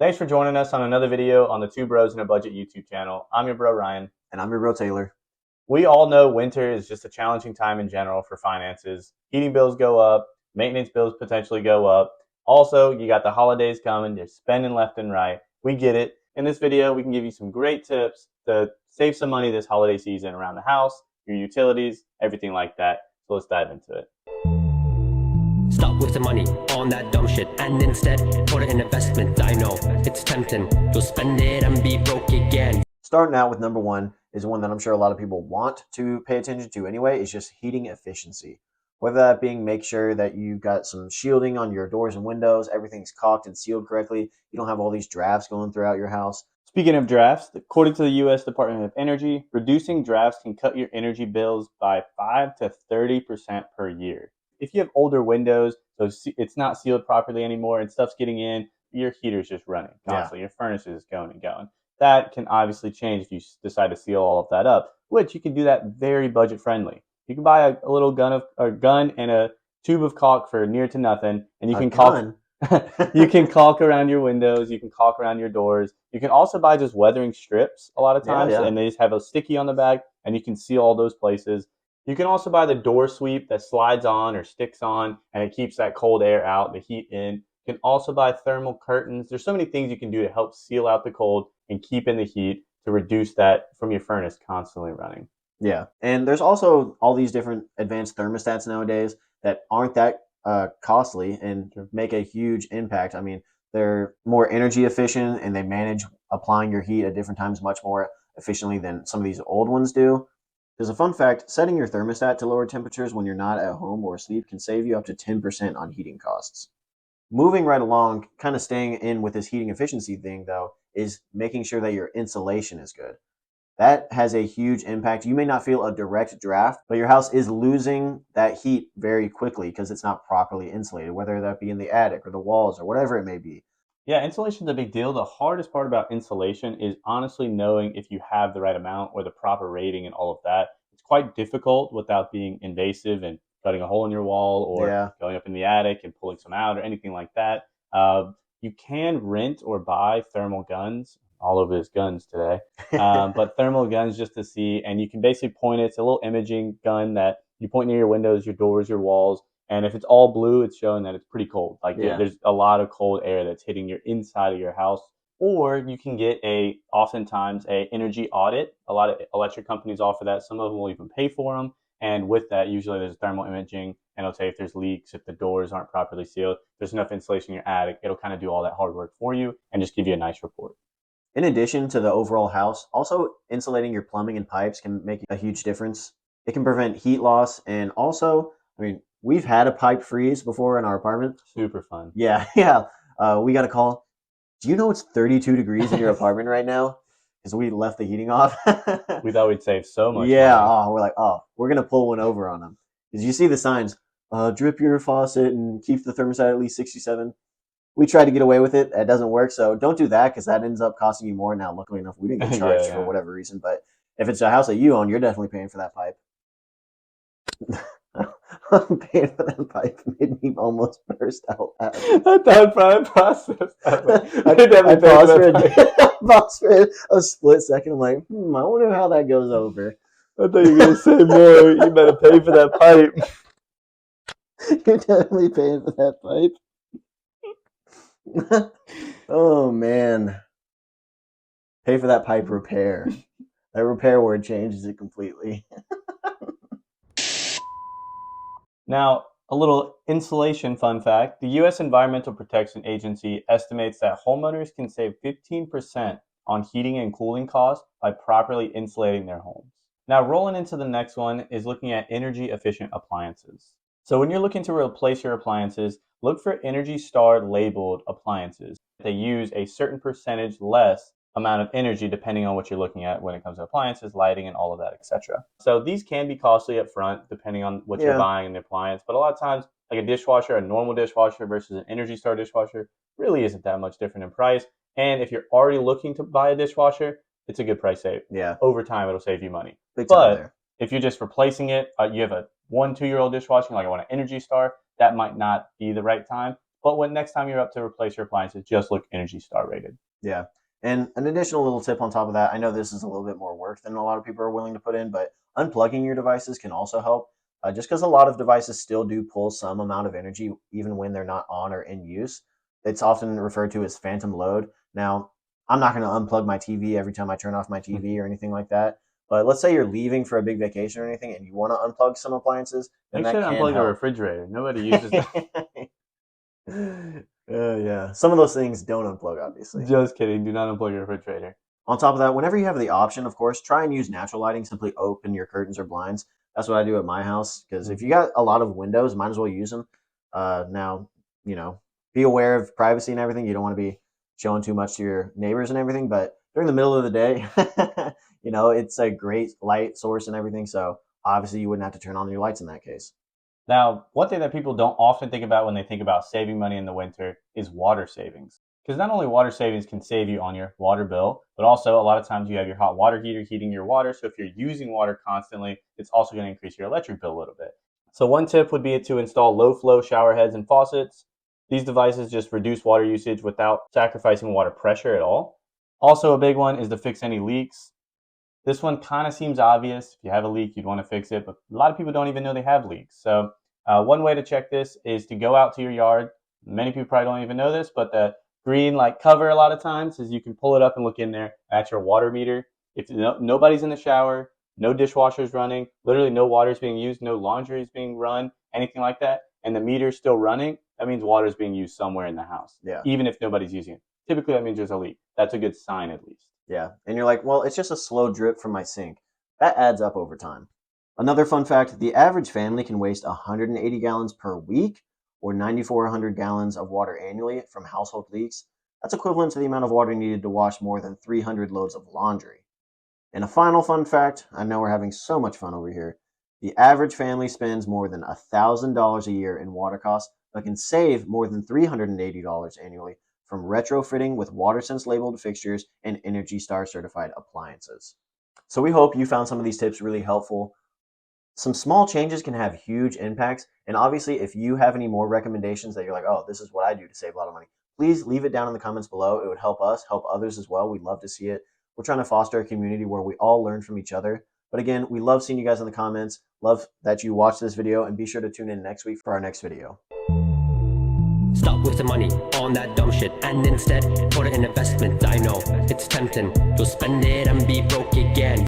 Thanks for joining us on another video on the Two Bros in a Budget YouTube channel. I'm your bro, Ryan. And I'm your bro, Taylor. We all know winter is just a challenging time in general for finances. Heating bills go up, maintenance bills potentially go up. Also, you got the holidays coming, you're spending left and right. We get it. In this video, we can give you some great tips to save some money this holiday season around the house, your utilities, everything like that. So let's dive into it. Stop wasting money on that dumb shit and instead put it in investment. I know it's tempting. You'll spend it and be broke again. Starting out with number one is one that I'm sure a lot of people want to pay attention to anyway, is just heating efficiency. Whether that being make sure that you've got some shielding on your doors and windows, everything's caulked and sealed correctly, you don't have all these drafts going throughout your house. Speaking of drafts, according to the U.S. Department of Energy, reducing drafts can cut your energy bills by 5 to 30% per year. If you have older windows, so it's not sealed properly anymore and stuff's getting in, your heater's just running constantly. Your furnace is going and going. That can obviously change if you decide to seal all of that up, which you can do that very budget friendly. You can buy a little gun and a tube of caulk for near to nothing, and you can caulk. You can caulk around your windows. You can caulk around your doors. You can also buy just weathering strips a lot of times, and they just have a sticky on the back, and you can seal all those places. You can also buy the door sweep that slides on or sticks on, and it keeps that cold air out, the heat in. You can also buy thermal curtains. There's so many things you can do to help seal out the cold and keep in the heat to reduce that from your furnace constantly running. Yeah, and there's also all these different advanced thermostats nowadays that aren't that costly and make a huge impact. I mean, they're more energy efficient and they manage applying your heat at different times much more efficiently than some of these old ones do. There's a fun fact, setting your thermostat to lower temperatures when you're not at home or asleep can save you up to 10% on heating costs. Moving right along, kind of staying in with this heating efficiency thing though, is making sure that your insulation is good. That has a huge impact. You may not feel a direct draft, but your house is losing that heat very quickly because it's not properly insulated, whether that be in the attic or the walls or whatever it may be. Yeah, insulation is a big deal. The hardest part about insulation is honestly knowing if you have the right amount or the proper rating and all of that. It's quite difficult without being invasive and cutting a hole in your wall or going up in the attic and pulling some out or anything like that. You can rent or buy thermal guns. All of his guns today, but thermal guns just to see, and you can basically point it. It's a little imaging gun that you point near your windows, your doors, your walls, and if it's all blue, it's showing that it's pretty cold. There's a lot of cold air that's hitting your inside of your house. Or you can get oftentimes a energy audit. A lot of electric companies offer that. Some of them will even pay for them. And with that, usually there's thermal imaging, and it'll tell you if there's leaks, if the doors aren't properly sealed, if there's enough insulation in your attic. It'll kind of do all that hard work for you and just give you a nice report. In addition to the overall house, also insulating your plumbing and pipes can make a huge difference. It can prevent heat loss, and also, I mean, we've had a pipe freeze before in our apartment. Super fun. Yeah. We got a call. Do you know it's 32 degrees in your apartment right now? Because we left the heating off. We thought we'd save so much money. We're like, we're going to pull one over on them. Because you see the signs, drip your faucet and keep the thermostat at least 67. We tried to get away with it. It doesn't work. So don't do that because that ends up costing you more. Now, luckily enough, we didn't get charged for whatever reason. But if it's a house that you own, you're definitely paying for that pipe. Paying for that pipe made me almost burst out. I thought I processed that. I paused for a split second. I'm like, I wonder how that goes over. I thought you were going to say more. You better pay for that pipe. You're definitely paying for that pipe. Oh man, pay for that pipe repair. That repair word changes it completely. Now, a little insulation fun fact. The U.S. Environmental Protection Agency estimates that homeowners can save 15% on heating and cooling costs by properly insulating their homes. Now, rolling into the next one is looking at energy efficient appliances. So when you're looking to replace your appliances, look for Energy Star labeled appliances. They use a certain percentage less amount of energy depending on what you're looking at when it comes to appliances, lighting, and all of that, etc. So these can be costly up front depending on what you're buying in the appliance. But a lot of times, like a dishwasher, a normal dishwasher versus an Energy Star dishwasher really isn't that much different in price. And if you're already looking to buy a dishwasher, it's a good price save. Yeah. Over time, it'll save you money. Big time there. If you're just replacing it, you have a 1-2-year-old dishwasher, like I want an Energy Star, that might not be the right time. But when next time you're up to replace your appliances, just look Energy Star rated. Yeah. And an additional little tip on top of that, I know this is a little bit more work than a lot of people are willing to put in, but unplugging your devices can also help. Just because a lot of devices still do pull some amount of energy even when they're not on or in use. It's often referred to as phantom load. Now, I'm not going to unplug my TV every time I turn off my TV or anything like that. But let's say you're leaving for a big vacation or anything and you want to unplug some appliances, then Make that sure to can unplug the help. refrigerator. Nobody uses that. Yeah. Some of those things don't unplug, obviously. Just kidding. Do not unplug your refrigerator. On top of that, whenever you have the option, of course, try and use natural lighting. Simply open your curtains or blinds. That's what I do at my house because if you got a lot of windows, might as well use them. Now, be aware of privacy and everything. You don't want to be showing too much to your neighbors and everything. But during the middle of the day, it's a great light source and everything. So obviously, you wouldn't have to turn on your lights in that case. Now, one thing that people don't often think about when they think about saving money in the winter is water savings. Because not only water savings can save you on your water bill, but also a lot of times you have your hot water heater heating your water. So if you're using water constantly, it's also going to increase your electric bill a little bit. So one tip would be to install low flow shower heads and faucets. These devices just reduce water usage without sacrificing water pressure at all. Also a big one is to fix any leaks. This one kind of seems obvious. If you have a leak, you'd want to fix it, but a lot of people don't even know they have leaks. So one way to check this is to go out to your yard. Many people probably don't even know this, but the green cover a lot of times is you can pull it up and look in there at your water meter. If nobody's in the shower, no dishwasher's running, literally no water is being used, no laundry is being run, anything like that, and the meter's still running, that means water is being used somewhere in the house. Yeah. Even if nobody's using it. Typically that means there's a leak. That's a good sign at least. Yeah. And you're like, well, it's just a slow drip from my sink. That adds up over time. Another fun fact, the average family can waste 180 gallons per week or 9,400 gallons of water annually from household leaks. That's equivalent to the amount of water needed to wash more than 300 loads of laundry. And a final fun fact, I know we're having so much fun over here. The average family spends more than $1,000 a year in water costs, but can save more than $380 annually from retrofitting with WaterSense labeled fixtures and Energy Star certified appliances. So we hope you found some of these tips really helpful. Some small changes can have huge impacts. And obviously, if you have any more recommendations that you're like, oh, this is what I do to save a lot of money, please leave it down in the comments below. It would help us, help others as well. We'd love to see it. We're trying to foster a community where we all learn from each other. But again, we love seeing you guys in the comments. Love that you watched this video, and be sure to tune in next week for our next video. Stop wasting money on that dumb shit and instead put it in investment. I know it's tempting. You'll spend it and be broke again.